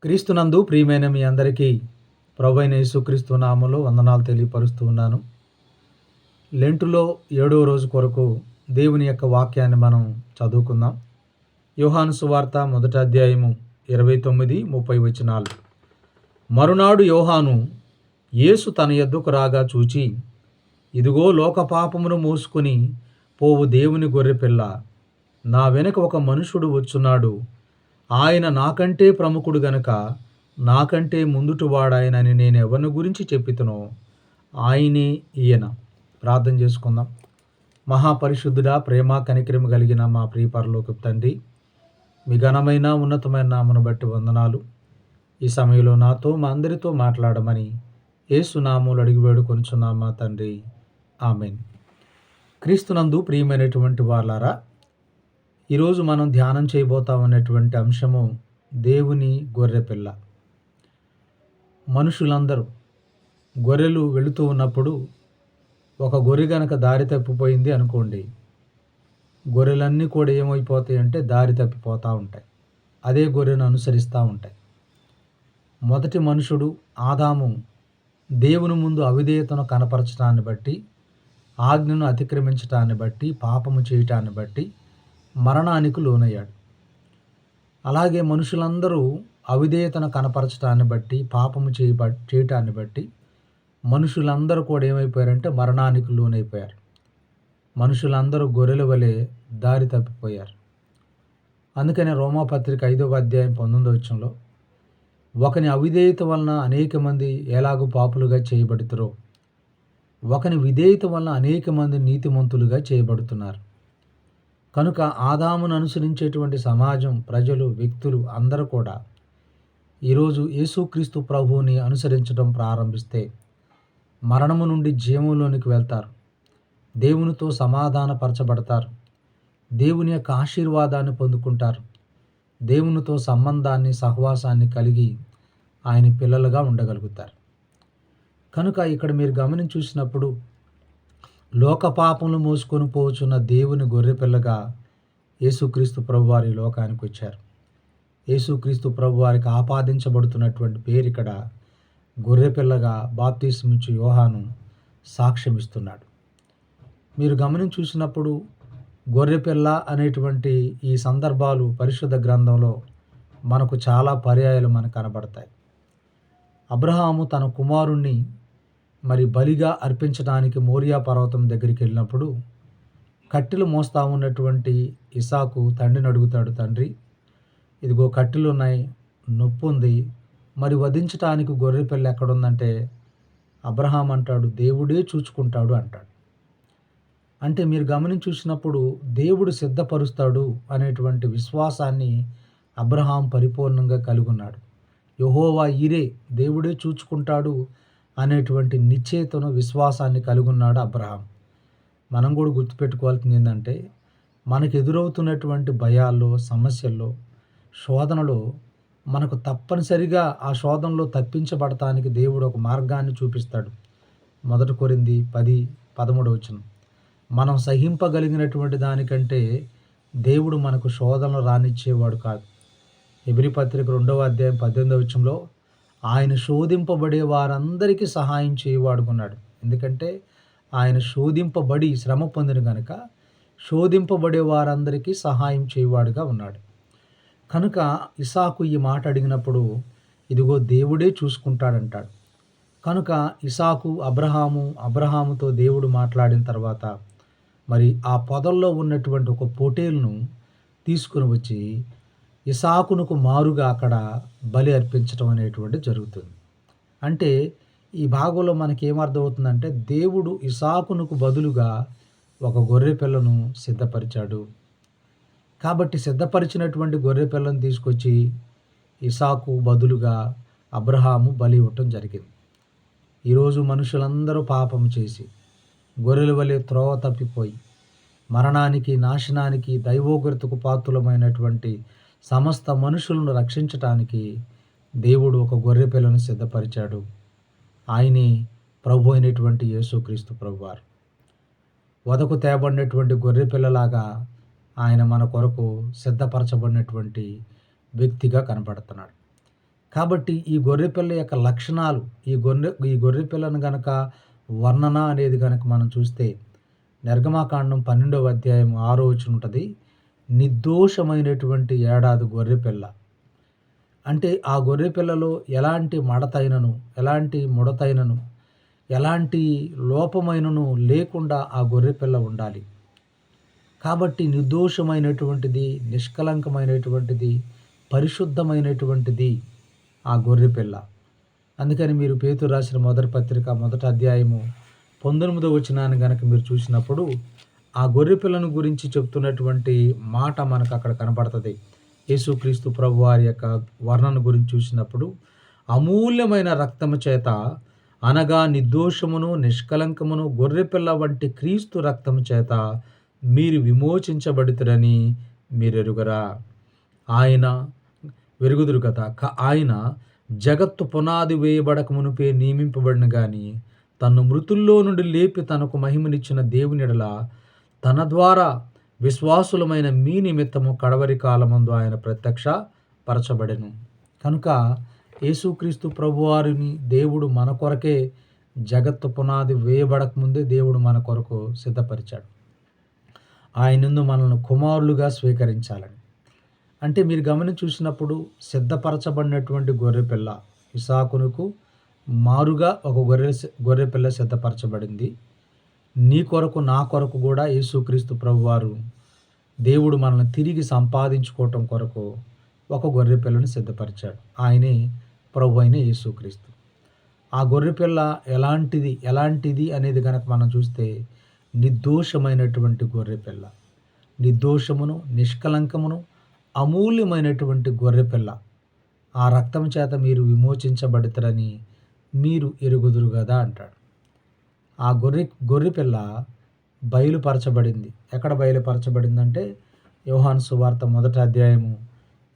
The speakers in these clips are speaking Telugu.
క్రీస్తునందు ప్రియమైన మీ అందరికీ ప్రభువైన యేసుక్రీస్తు నామములో వందనాలు తెలియపరుస్తూ ఉన్నాను. లెంటులో 7వ రోజు కొరకు దేవుని యొక్క వాక్యాన్ని మనం చదువుకుందాం. యోహాను సువార్త 1వ అధ్యాయము 29, 30 వచనాలు. మరునాడు యోహాను యేసు తన యొద్దకు రాగా చూచి, ఇదిగో లోక పాపమును మోసుకొని పోవు దేవుని గొర్రెపిల్ల, నా వెనుక ఒక మనుషుడు వచ్చున్నాడు. ఆయన నాకంటే ప్రముఖుడు గనుక నాకంటే ముందుటి వాడాయనని నేను ఎవరిని గురించి చెప్పితునో ఆయనే ఈయన. ప్రార్థన చేసుకుందాం. మహాపరిశుద్ధుడా, ప్రేమ కనికరము కలిగిన మా ప్రియ పరలోకపు తండ్రి, మీ ఘనమైన ఉన్నతమైన నామమును బట్టి వందనాలు. ఈ సమయంలో నాతో మా అందరితో మాట్లాడమని యేసు నామములో అడిగి వేడుకొనుచున్నాం మా తండ్రి, ఆమేన్. క్రీస్తునందు ప్రియమైనటువంటి వాళ్ళారా, ఈరోజు మనం ధ్యానం చేయబోతామన్నటువంటి అంశము దేవుని గొర్రెపిల్ల. మనుషులందరూ గొర్రెలు వెళుతూ ఉన్నప్పుడు ఒక గొర్రె గనక దారి తప్పిపోయింది అనుకోండి, గొర్రెలన్నీ కూడా ఏమైపోతాయంటే దారి తప్పిపోతూ ఉంటాయి. అదే గొర్రెను అనుసరిస్తూ ఉంటాయి. మొదటి మనుషుడు ఆదాము దేవుని ముందు అవిధేయతను కనపరచడాన్ని బట్టి, ఆజ్ఞను అతిక్రమించటాన్ని బట్టి, పాపము చేయటాన్ని బట్టి మరణానికి లోనయ్యాడు. అలాగే మనుషులందరూ అవిధేయతను కనపరచడాన్ని బట్టి, పాపము చేయటాన్ని బట్టి మనుషులందరూ కూడా ఏమైపోయారంటే మరణానికి లోనైపోయారు. మనుషులందరూ గొర్రెల వలె దారి తప్పిపోయారు. అందుకనే రోమాపత్రిక 5వ అధ్యాయం 19వ వచనంలో, ఒకని అవిధేయత వలన అనేక మంది ఎలాగూ పాపులుగా చేయబడుతురో, ఒకని విధేయత వలన అనేక మంది నీతిమంతులుగా చేయబడుతున్నారు. కనుక ఆదామును అనుసరించేటువంటి సమాజం, ప్రజలు, వ్యక్తులు అందరూ కూడా ఈరోజు యేసుక్రీస్తు ప్రభువుని అనుసరించడం ప్రారంభిస్తే మరణము నుండి జీవంలోనికి వెళ్తారు. దేవునితో సమాధానపరచబడతారు. దేవుని యొక్క ఆశీర్వాదాన్ని పొందుకుంటారు. దేవునితో సంబంధాన్ని, సహవాసాన్ని కలిగి ఆయన పిల్లలుగా ఉండగలుగుతారు. కనుక ఇక్కడ మీరు గమనించి చూసినప్పుడు, లోక పాపములు మోసుకొని పోచున్న దేవుని గొర్రెపిల్లగా యేసుక్రీస్తు ప్రభువారి లోకానికి వచ్చారు. యేసుక్రీస్తు ప్రభువారికి ఆపాదించబడుతున్నటువంటి పేరు ఇక్కడ గొర్రెపిల్లగా బాప్తిస్మిచ్చు యోహాను సాక్ష్యమిస్తున్నాడు. మీరు గమనించి చూసినప్పుడు గొర్రెపిల్ల అనేటువంటి ఈ సందర్భాలు పరిశుద్ధ గ్రంథంలో మనకు చాలా పర్యాయాలు మనకు కనబడతాయి. అబ్రహాము తన కుమారుణ్ణి బలిగా అర్పించడానికి మోరియా పర్వతం దగ్గరికి వెళ్ళినప్పుడు కట్టెలు మోస్తూ ఉన్నటువంటి ఇసాకు తండ్రిని అడుగుతాడు, తండ్రి ఇదిగో కట్టెలు ఉన్నాయి, నొప్పి ఉంది, వధించటానికి గొర్రెపిల్ల ఎక్కడుందంటే అబ్రహాం అంటాడు, దేవుడే చూచుకుంటాడు అంటాడు. అంటే మీరు గమనించి చూసినప్పుడు దేవుడు సిద్ధపరుస్తాడు అనేటువంటి విశ్వాసాన్ని అబ్రహాం పరిపూర్ణంగా కలిగి ఉన్నాడు. యెహోవా ఈరే, దేవుడే చూచుకుంటాడు అనేటువంటి నిశ్చయితను, విశ్వాసాన్ని కలిగి ఉన్నాడు అబ్రహాం. మనం కూడా గుర్తుపెట్టుకోవాల్సింది ఏంటంటే, మనకు ఎదురవుతున్నటువంటి భయాల్లో, సమస్యల్లో, శోధనలో మనకు తప్పనిసరిగా ఆ శోధనలో తప్పించబడటానికి దేవుడు ఒక మార్గాన్ని చూపిస్తాడు. 1 కొరింథీ 10:13 వచనం. మనం సహింపగలిగినటువంటి దానికంటే దేవుడు మనకు శోధనలు రానిచ్చేవాడు కాదు. హెబ్రీ పత్రిక 2వ అధ్యాయం 18వ వచనంలో, ఆయన శోధింపబడే వారందరికీ సహాయం చేయవాడుకున్నాడు. ఎందుకంటే ఆయన శోధింపబడి శ్రమ పొందిన కనుక శోధింపబడే వారందరికీ సహాయం చేయవాడుగా ఉన్నాడు. కనుక ఇసాకు ఈ మాట అడిగినప్పుడు ఇదిగో దేవుడే చూసుకుంటాడంటాడు. కనుక ఇసాకు అబ్రహాముతో దేవుడు మాట్లాడిన తర్వాత ఆ పొదల్లో ఉన్నటువంటి ఒక పొటేలును తీసుకుని వచ్చి ఇసాకునకు మారుగా అక్కడ బలి అర్పించడం అనేటువంటి జరుగుతుంది. అంటే ఈ భాగంలో మనకి ఏమర్థమవుతుందంటే, దేవుడు ఇసాకునకు బదులుగా ఒక గొర్రె పిల్లను సిద్ధపరిచాడు. కాబట్టి సిద్ధపరిచినటువంటి గొర్రె పిల్లను తీసుకొచ్చి ఇసాకు బదులుగా అబ్రహాము బలి ఇవ్వటం జరిగింది. ఈరోజు మనుషులందరూ పాపం చేసి గొర్రెల వలె త్రోవ తప్పిపోయి మరణానికి, నాశనానికి, దైవోగ్రతకు పాత్రులమైనటువంటి సమస్త మనుషులను రక్షించటానికి దేవుడు ఒక గొర్రె పిల్లను సిద్ధపరిచాడు. ఆయనే ప్రభు అయినటువంటి యేసుక్రీస్తు ప్రభువారు. వధకు తేబడినటువంటి గొర్రె పిల్లలాగా ఆయన మన కొరకు సిద్ధపరచబడినటువంటి వ్యక్తిగా కనపడుతున్నాడు. కాబట్టి ఈ గొర్రెపిల్ల యొక్క లక్షణాలు, ఈ గొర్రెపిల్లను గనక వర్ణన అనేది గనక మనం చూస్తే నిర్గమాకాండం 12వ అధ్యాయం 6వ వచనం ఉంటది. నిర్దోషమైనటువంటి ఏడాది గొర్రెపిల్ల. అంటే ఆ గొర్రెపిల్లలో ఎలాంటి మడతైనను, ఎలాంటి ముడతైనను, ఎలాంటి లోపమైనను లేకుండా ఆ గొర్రెపిల్ల ఉండాలి. కాబట్టి నిర్దోషమైనటువంటిది, నిష్కలంకమైనటువంటిది, పరిశుద్ధమైనటువంటిది ఆ గొర్రెపిల్ల. అందుకని మీరు పేతురు రాసిన మొదటి పత్రిక 1వ అధ్యాయము 19వ వచనాన్ని గనక మీరు చూసినప్పుడు ఆ గొర్రెపిల్లను గురించి చెప్తున్నటువంటి మాట మనకు అక్కడ కనపడుతుంది. యేసుక్రీస్తు ప్రభువారి యొక్క వర్ణన గురించి చూసినప్పుడు అమూల్యమైన రక్తము చేత, అనగా నిర్దోషమును నిష్కలంకమును గొర్రెపిల్ల వంటి క్రీస్తు రక్తము చేత మీరు విమోచించబడుతురని మీరెరుగరా. ఆయన వెరుగుదురు కదా. ఆయన జగత్తు పునాది వేయబడక మునుపే నియమింపబడిన గాని తన్ను మృతుల్లో నుండి లేపి తనకు మహిమనిచ్చిన దేవుని ఎడల తన ద్వారా విశ్వాసులమైన మీ నిమిత్తము కడవరి కాలమందు ఆయన ప్రత్యక్ష పరచబడెను. కనుక యేసుక్రీస్తు ప్రభువారిని దేవుడు మన కొరకే జగత్తు పునాది వేయబడక ముందే దేవుడు మన కొరకు సిద్ధపరిచాడు. ఆయనందు మనల్ని కుమారులుగా స్వీకరించాలని. అంటే మీరు గమనించి చూసినప్పుడు సిద్ధపరచబడినటువంటి గొర్రెపిల్ల ఇసాకునకు మారుగా ఒక గొర్రెపిల్ల సిద్ధపరచబడింది. నీ కొరకు నా కొరకు కూడా యేసుక్రీస్తు ప్రభువారు దేవుడు మనల్ని తిరిగి సంపాదించుకోవటం కొరకు ఒక గొర్రెపిల్లను సిద్ధపరిచాడు. ఆయనే ప్రభు అయిన యేసుక్రీస్తు. ఆ గొర్రెపిల్ల ఎలాంటిది అనేది కనుక మనం చూస్తే నిర్దోషమైనటువంటి గొర్రెపిల్ల, నిర్దోషమును నిష్కలంకమును అమూల్యమైనటువంటి గొర్రెపిల్ల. ఆ రక్తం చేత మీరు విమోచించబడతారని మీరు ఎరుగుదురు కదా అంటాడు. ఆ గొర్రెపిల్ల బయలుపరచబడింది. ఎక్కడ బయలుపరచబడిందంటే యోహాను సువార్త 1వ అధ్యాయము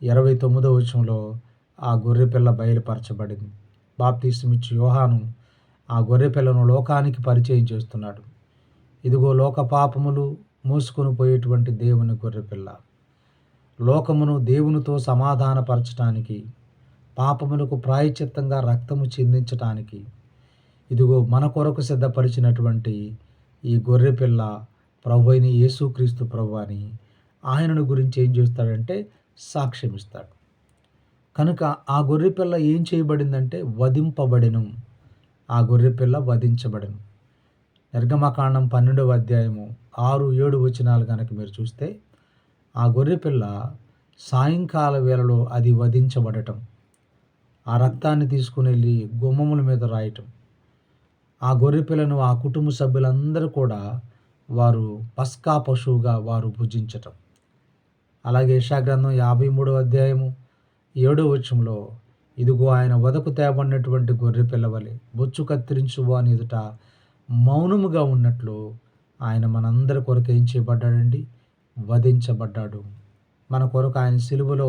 29వ వచనంలో ఆ గొర్రెపిల్ల బయలుపరచబడింది. బాప్తిస్మమిచ్చు యోహాను ఆ గొర్రెపిల్లను లోకానికి పరిచయం చేస్తున్నాడు. ఇదిగో లోక పాపములు మోసుకొని పోయేటువంటి దేవుని గొర్రెపిల్ల. లోకమును దేవునితో సమాధానపరచటానికి, పాపములకు ప్రాయశ్చిత్తంగా రక్తము చిందించటానికి ఇదిగో మన కొరకు సిద్ధపరిచినటువంటి ఈ గొర్రెపిల్ల ప్రభువైన యేసుక్రీస్తు ప్రభు అని ఆయనను గురించి ఏం చేస్తాడంటే సాక్ష్యం ఇస్తాడు. కనుక ఆ గొర్రెపిల్ల ఏం చేయబడిందంటే వధింపబడెను. ఆ గొర్రెపిల్ల వధించబడెను. నిర్గమకాండం 12వ అధ్యాయము 6, 7 వచనాలు కనుక మీరు చూస్తే ఆ గొర్రెపిల్ల సాయంకాల వేళలో అది వధించబడటం, ఆ రక్తాన్ని తీసుకుని వెళ్ళి గుమ్మముల మీద రాయటం, ఆ గొర్రెపిల్లను ఆ కుటుంబ సభ్యులందరూ కూడా వారు పస్కా పశువుగా వారు భుజించటం. అలాగే యెషయా గ్రంథం 53వ అధ్యాయము 7వ వచనంలో ఇదిగో ఆయన వదకు తేబడినటువంటి గొర్రెపిల్ల వలె బొచ్చు కత్తిరించు వాని ఎదుట మౌనముగా ఉన్నట్లు ఆయన మనందరి కొరకు ఏం చేయబడ్డాడండి? వధించబడ్డాడు. మన కొరకు ఆయన సిలువలో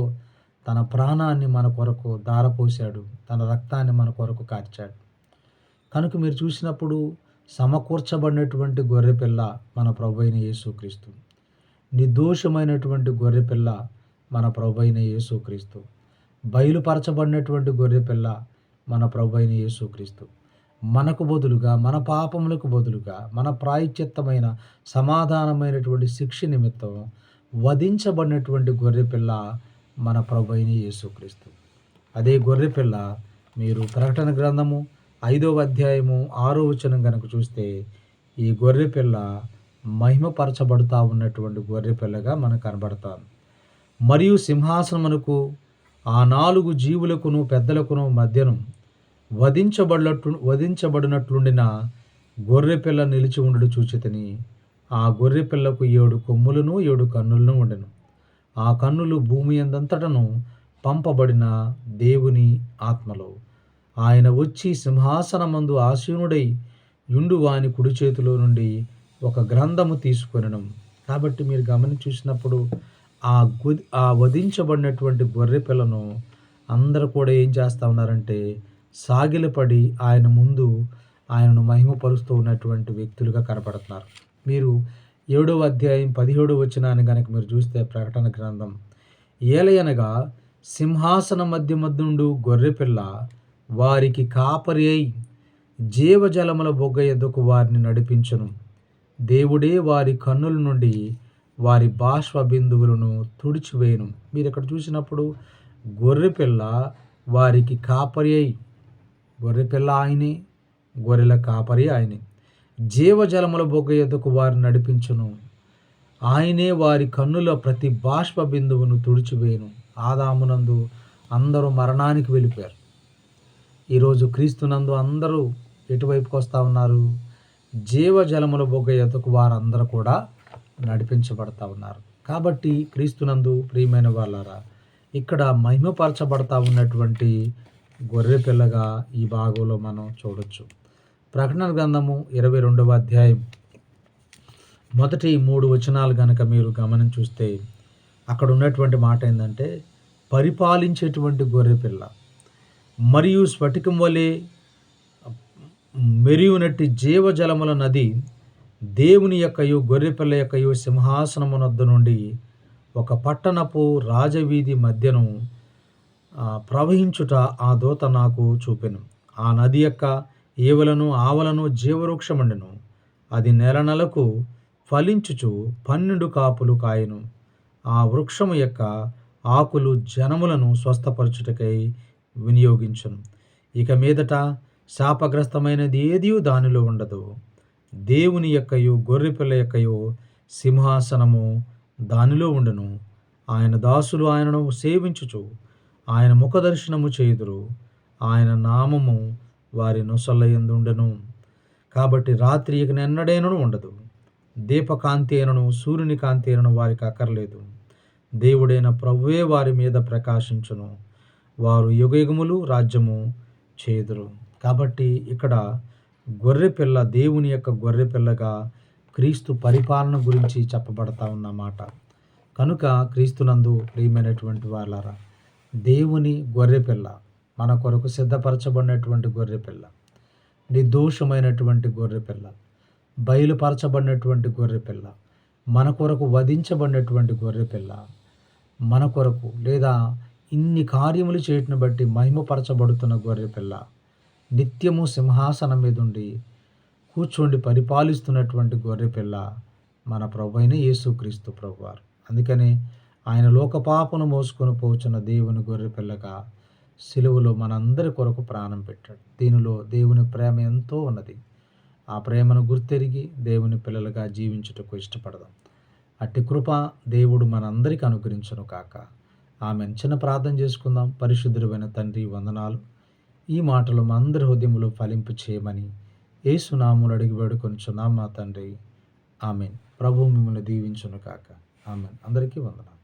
తన ప్రాణాన్ని మన కొరకు ధారపోశాడు, తన రక్తాన్ని మన కొరకు కార్చాడు. కనుక మీరు చూసినప్పుడు సమకూర్చబడినటువంటి గొర్రెపిల్ల మన ప్రభువైన యేసుక్రీస్తు. నిర్దోషమైనటువంటి గొర్రెపిల్ల మన ప్రభువైన యేసుక్రీస్తు. బయలుపరచబడినటువంటి గొర్రెపిల్ల మన ప్రభువైన యేసుక్రీస్తు. మనకు బదులుగా, మన పాపములకు బదులుగా, మన ప్రాయశ్చిత్తమైన సమాధానమైనటువంటి శిక్ష నిమిత్తం వధించబడినటువంటి గొర్రెపిల్ల మన ప్రభువైన యేసుక్రీస్తు. అదే గొర్రెపిల్ల మీరు ప్రకటన గ్రంథము 5వ అధ్యాయము 6వ వచనం కనుక చూస్తే ఈ గొర్రెపిల్ల మహిమపరచబడుతూ ఉన్నటువంటి గొర్రెపిల్లగా మనకు కనబడతాం. మరియు సింహాసనమునకు ఆ 4 జీవులకును పెద్దలకును మధ్యను వధించబడినట్లుండిన గొర్రెపిల్ల నిలిచి ఉండుట చూచితిని. ఆ గొర్రెపిల్లకు 7 కొమ్ములను 7 కన్నులను ఉండెను. ఆ కన్నులు భూమి యందంతటను పంపబడిన దేవుని ఆత్మలో ఆయన వచ్చి సింహాసనమందు ఆసీనుడై యుండు వాని కుడి చేతిలో నుండి ఒక గ్రంథము తీసుకొనెను. కాబట్టి మీరు గమనించి చూసినప్పుడు ఆ వధించబడినటువంటి గొర్రెపిల్లను అందరూ కూడా ఏం చేస్తూ ఉన్నారంటే సాగిలపడి ఆయన ముందు ఆయనను మహిమపరుస్తూ ఉన్నటువంటి వ్యక్తులుగా కనపడుతున్నారు. మీరు 7వ అధ్యాయం 17వ వచనాన్ని కనుక మీరు చూస్తే ప్రకటన గ్రంథం, ఏలయనగా సింహాసన మధ్యమధ్యుండు గొర్రెపిల్ల వారికి కాపరి అయి జీవజలముల బొగ్గ ఎద్దుకు వారిని నడిపించును. దేవుడే వారి కన్నుల నుండి వారి బాష్ప బిందువులను తుడిచివేయును. మీరు ఇక్కడ చూసినప్పుడు గొర్రెపిల్ల వారికి కాపరి అయి, గొర్రెపిల్ల ఆయనే, గొర్రెల కాపరి ఆయనే, జీవజలముల బొగ్గ ఎద్దుకు వారిని నడిపించును. ఆయనే వారి కన్నుల ప్రతి బాష్ప బిందువును తుడిచివేయును. ఆదామునందు అందరూ మరణానికి వెళ్ళిపోయారు. ఈరోజు క్రీస్తునందు అందరూ ఎటువైపుకి వస్తూ ఉన్నారు? జీవజలముల బొగ్గ ఎద్దుకు వారందరూ కూడా నడిపించబడతా ఉన్నారు. కాబట్టి క్రీస్తునందు ప్రియమైన వాళ్ళారా, ఇక్కడ మహిమపరచబడతా ఉన్నటువంటి గొర్రె పిల్లగా ఈ భాగంలో మనం చూడొచ్చు. ప్రకటన గ్రంథము 22వ అధ్యాయం మొదటి 3 వచనాలు గనక మీరు గమనం చూస్తే అక్కడ ఉన్నటువంటి మాట ఏంటంటే, పరిపాలించేటువంటి గొర్రె పిల్ల మరియు స్ఫటికం వలె మెరియునట్టి జీవజలముల నది దేవుని యొక్కయు గొర్రెపిల్ల యొక్కయు సింహాసనమునొద్ద నుండి ఒక పట్టణపు రాజవీధి మధ్యను ప్రవహించుట ఆ దూత నాకు చూపెను. ఆ నది యొక్క ఏవలను ఆవలను జీవవృక్షమండెను. అది నెలకు ఫలించుచు 12 కాపులు కాయను. ఆ వృక్షము యొక్క ఆకులు జనములను స్వస్థపరచుటకై వినియోగించును. ఇక మీదట శాపగ్రస్తమైనది ఏదీ దానిలో ఉండదు. దేవుని యొక్కయు గొర్రెపిల్ల యొక్కయు సింహాసనము దానిలో ఉండును. ఆయన దాసులు ఆయనను సేవించుచు ఆయన ముఖదర్శనము చేయుదురు. ఆయన నామము వారి నొసళ్ళ యందు ఉండెను. కాబట్టి రాత్రి ఇక ఎన్నడైనను ఉండదు. దీపకాంతి అయినను సూర్యుని కాంతి అయినను వారికి అక్కర్లేదు. దేవుడైన ప్రభువే వారి మీద ప్రకాశించును. వారు యుగయుగములు రాజ్యము చేయుదురు. కాబట్టి ఇక్కడ గొర్రెపిల్ల, దేవుని యొక్క గొర్రెపిల్లగా క్రీస్తు పరిపాలన గురించి చెప్పబడతా ఉన్నమాట. కనుక క్రీస్తునందు ప్రియమైనటువంటి వాళ్ళారా, దేవుని గొర్రెపిల్ల, మన కొరకు సిద్ధపరచబడినటువంటి గొర్రెపిల్ల, నిర్దోషమైనటువంటి గొర్రెపిల్ల, బయలుపరచబడినటువంటి గొర్రెపిల్ల, మన కొరకు వధించబడినటువంటి గొర్రెపిల్ల, మన కొరకు లేదా ఇన్ని కార్యములు చేయటం బట్టి మహిమపరచబడుతున్న గొర్రెపిల్ల, నిత్యము సింహాసనం మీద ఉండి కూర్చోండి పరిపాలిస్తున్నటువంటి గొర్రెపిల్ల మన ప్రభువైన యేసుక్రీస్తు ప్రభువారు. అందుకని ఆయన లోకపాపను మోసుకొని పోచున్న దేవుని గొర్రెపిల్లగా సిలువలో మనందరి కొరకు ప్రాణం పెట్టాడు. దీనిలో దేవుని ప్రేమ ఎంతో ఉన్నది. ఆ ప్రేమను గుర్తెరిగి దేవుని పిల్లలుగా జీవించుటకు ఇష్టపడదాం. అట్టి కృప దేవుడు మనందరికీ అనుగ్రహించును కాక. ఆమెను చిన్న ప్రార్థన చేసుకుందాం. పరిశుద్ధుడైన తండ్రి, వందనాలు. ఈ మాటలు మా అందరి హృదయములో ఫలింపు చేయమని యేసు నామములో అడిగి వేడుకొనుచున్నాం మా తండ్రి. ఆమెన్. ప్రభువు మిమ్మల్ని దీవించును కాక. ఆమెన్. అందరికీ వందనాలు.